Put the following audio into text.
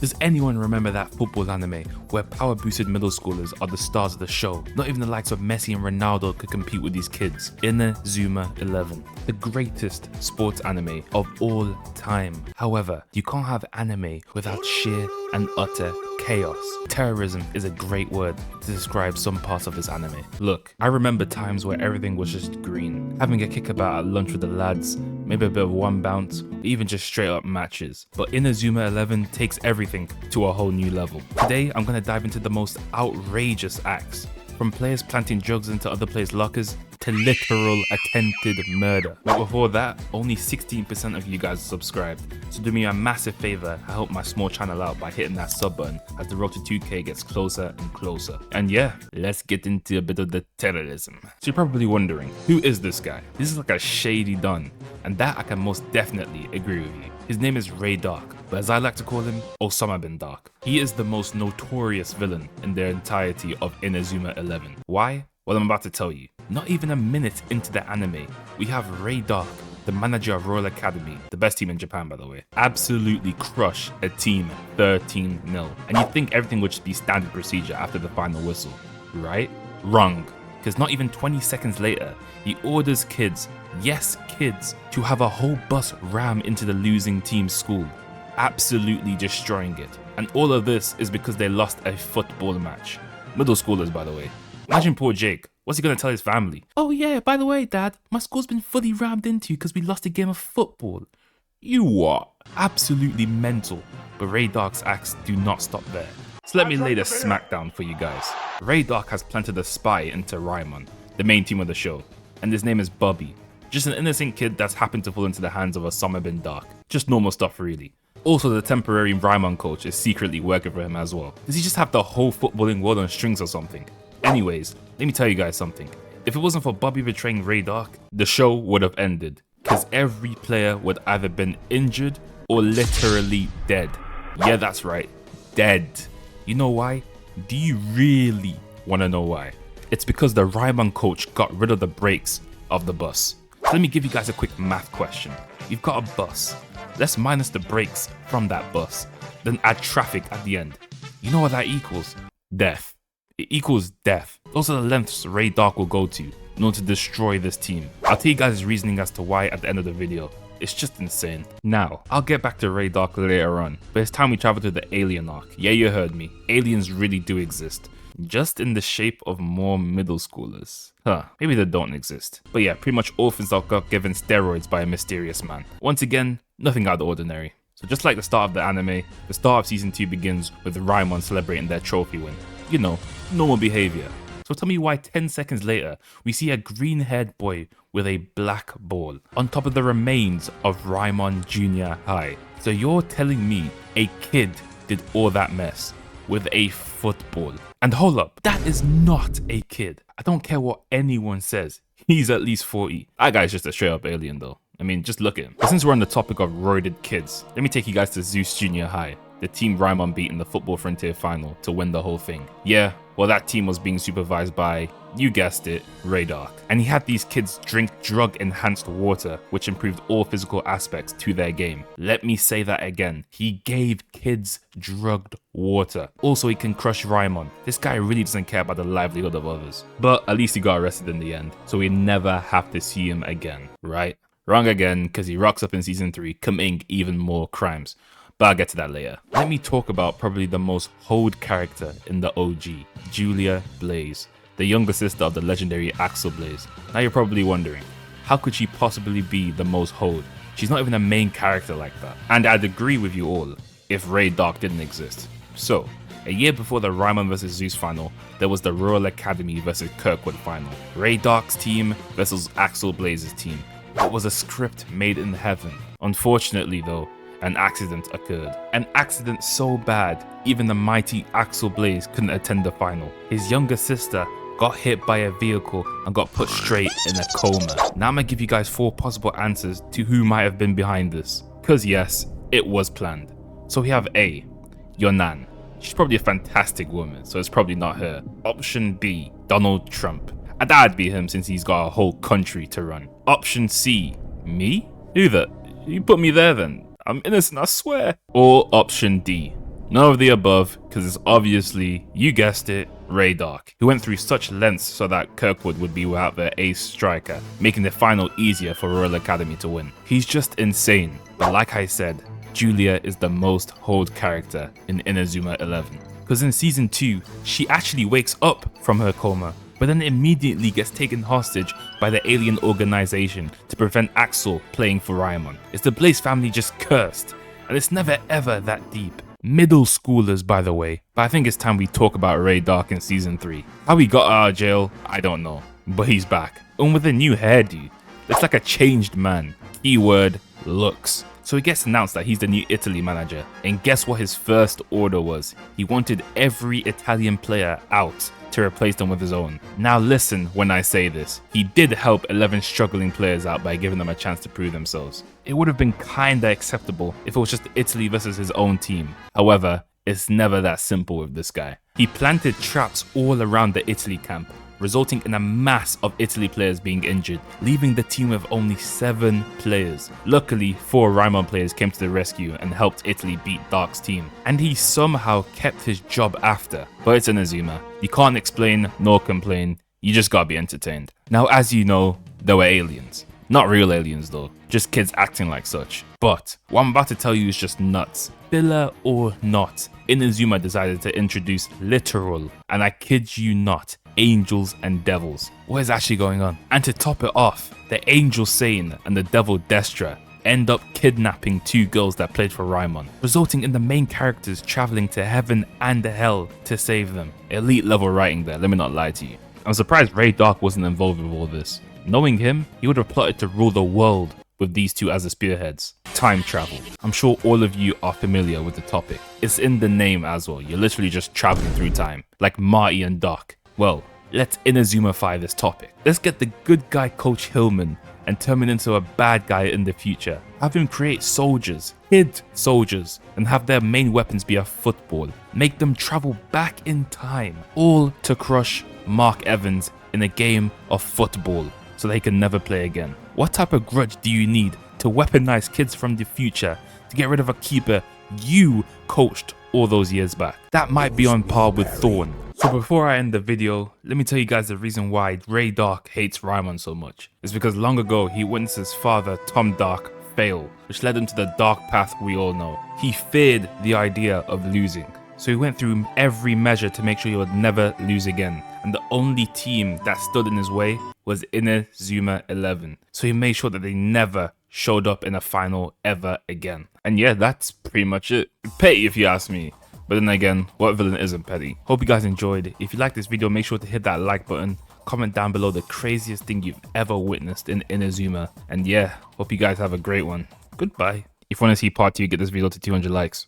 Does anyone remember that football anime where power boosted middle schoolers are the stars of the show? Not even the likes of Messi and Ronaldo could compete with these kids. Inazuma 11, the greatest sports anime of all time. However, you can't have anime without sheer and utter chaos. Terrorism is a great word to describe some parts of this anime. Look, I remember times where everything was just green. Having a kickabout at lunch with the lads, maybe a bit of one bounce, or even just straight up matches. But Inazuma 11 takes everything to a whole new level. Today, I'm gonna dive into the most outrageous acts. From players planting drugs into other players' lockers, to literal attempted murder. But before that, only 16% of you guys are subscribed. So do me a massive favor, help my small channel out by hitting that sub button as the road to 2K gets closer and closer. And yeah, let's get into a bit of the terrorism. So you're probably wondering, who is this guy? This is like a shady don, and that I can most definitely agree with you. His name is Ray Dark, but as I like to call him, Osama bin Dark. He is the most notorious villain in the entirety of Inazuma 11. Why? Well, I'm about to tell you. Not even a minute into the anime, we have Ray Dark, the manager of Royal Academy, the best team in Japan by the way, absolutely crush a team 13-0. And you'd think everything would just be standard procedure after the final whistle, right? Wrong. Because not even 20 seconds later, he orders kids, yes kids, to have a whole bus ram into the losing team's school, absolutely destroying it. And all of this is because they lost a football match. Middle schoolers by the way. Imagine poor Jake. What's he gonna tell his family? Oh yeah, by the way, Dad, my school's been fully rammed into because we lost a game of football. You what? Absolutely mental. But Ray Dark's acts do not stop there. So let me lay the smackdown for you guys. Ray Dark has planted a spy into Raimon, the main team of the show, and his name is Bobby. Just an innocent kid that's happened to fall into the hands of Osama bin Dark. Just normal stuff really. Also, the temporary Raimon coach is secretly working for him as well. Does he just have the whole footballing world on strings or something? Anyways, let me tell you guys something. If it wasn't for Bobby betraying Ray Dark, the show would have ended. Because every player would either been injured or literally dead. Yeah, that's right. Dead. You know why? Do you really want to know why? It's because the Raimon coach got rid of the brakes of the bus. So let me give you guys a quick math question. You've got a bus. Let's minus the brakes from that bus. Then add traffic at the end. You know what that equals? Death. It equals death. Those are the lengths Ray Dark will go to in order to destroy this team. I'll tell you guys his reasoning as to why at the end of the video. It's just insane. Now, I'll get back to Ray Dark later on, but it's time we travel to the alien arc. Yeah, you heard me. Aliens really do exist. Just in the shape of more middle schoolers. Huh, maybe they don't exist. But yeah, pretty much orphans are got given steroids by a mysterious man. Once again, nothing out of the ordinary. So just like the start of the anime, the start of season 2 begins with Raimon celebrating their trophy win. You know, normal behavior. So tell me why 10 seconds later, we see a green-haired boy with a black ball on top of the remains of Raimon Junior High. So you're telling me a kid did all that mess with a football? And hold up, that is not a kid. I don't care what anyone says. He's at least 40. That guy's just a straight up alien though. I mean, just look at him. But since we're on the topic of roided kids, let me take you guys to Zeus Junior High, the team Raimon beat in the Football Frontier final to win the whole thing. Yeah, well that team was being supervised by, you guessed it, Ray Dark. And he had these kids drink drug-enhanced water, which improved all physical aspects to their game. Let me say that again. He gave kids drugged water. Also, he can crush Raimon. This guy really doesn't care about the livelihood of others. But at least he got arrested in the end, so we never have to see him again, right? Wrong again, because he rocks up in season 3, committing even more crimes. But I'll get to that later. Let me talk about probably the most hoed character in the OG, Julia Blaze, the younger sister of the legendary Axel Blaze. Now you're probably wondering, how could she possibly be the most hoed? She's not even a main character like that. And I'd agree with you all if Ray Dark didn't exist. So, a year before the Raimon vs Zeus final, there was the Royal Academy vs Kirkwood final. Ray Dark's team versus Axel Blaze's team. It was a script made in heaven. Unfortunately though, an accident occurred. An accident so bad, even the mighty Axel Blaze couldn't attend the final. His younger sister got hit by a vehicle and got put straight in a coma. Now I'm gonna give you guys 4 possible answers to who might have been behind this. Cause yes, it was planned. So we have A, your nan. She's probably a fantastic woman, so it's probably not her. Option B, Donald Trump. And that'd be him since he's got a whole country to run. Option C, me? Who the? You put me there then. I'm innocent, I swear. Or option D, None of the above, because it's obviously, you guessed it, Ricc, who went through such lengths so that Kirkwood would be without their ace striker, making the final easier for Royal Academy to win. He's just insane, but like I said, Julia is the most hold character in Inazuma 11. Because in season 2, she actually wakes up from her coma, but then immediately gets taken hostage by the alien organization to prevent Axel playing for Raimon. Is the Blaze family just cursed? And it's never ever that deep. Middle schoolers, by the way, but I think it's time we talk about Ricc in season 3. How he got out of jail, I don't know, but he's back. And with a new hairdo, looks like a changed man. Keyword, looks. So it gets announced that he's the new Italy manager, and guess what his first order was? He wanted every Italian player out to replace them with his own. Now listen when I say this, he did help 11 struggling players out by giving them a chance to prove themselves. It would have been kinda acceptable if it was just Italy versus his own team. However, it's never that simple with this guy. He planted traps all around the Italy camp, resulting in a mass of Italy players being injured, leaving the team with only 7 players. Luckily, 4 Raimon players came to the rescue and helped Italy beat Dark's team, and he somehow kept his job after. But it's Inazuma. You can't explain nor complain, you just gotta be entertained. Now as you know, there were aliens. Not real aliens though, just kids acting like such. But what I'm about to tell you is just nuts. Filler or not, Inazuma decided to introduce literal, and I kid you not, angels and devils. What is actually going on? And to top it off, the angel Sane and the devil Destra end up kidnapping 2 girls that played for Raimon, resulting in the main characters traveling to heaven and hell to save them. Elite level writing there, let me not lie to you. I'm surprised Ricc wasn't involved with all this. Knowing him, he would have plotted to rule the world with these 2 as the spearheads. Time travel. I'm sure all of you are familiar with the topic. It's in the name as well, you're literally just traveling through time, like Marty and Doc. Well, let's Inazumify this topic. Let's get the good guy Coach Hillman and turn him into a bad guy in the future. Have him create soldiers, kid soldiers, and have their main weapons be a football. Make them travel back in time, all to crush Mark Evans in a game of football so they can never play again. What type of grudge do you need to weaponize kids from the future to get rid of a keeper you coached all those years back? That might be on par with Thorn. So before I end the video, let me tell you guys the reason why Ricc hates Raimon so much. It's because long ago he witnessed his father Tom Dark fail, which led him to the dark path we all know. He feared the idea of losing, so he went through every measure to make sure he would never lose again. And the only team that stood in his way was Inazuma 11. So he made sure that they never showed up in a final ever again. And yeah, that's pretty much it. Petty if you ask me. But then again, what villain isn't petty? Hope you guys enjoyed. If you like this video, make sure to hit that like button. Comment down below the craziest thing you've ever witnessed in Inazuma. And yeah, hope you guys have a great one. Goodbye. If you want to see part 2, get this video to 200 likes.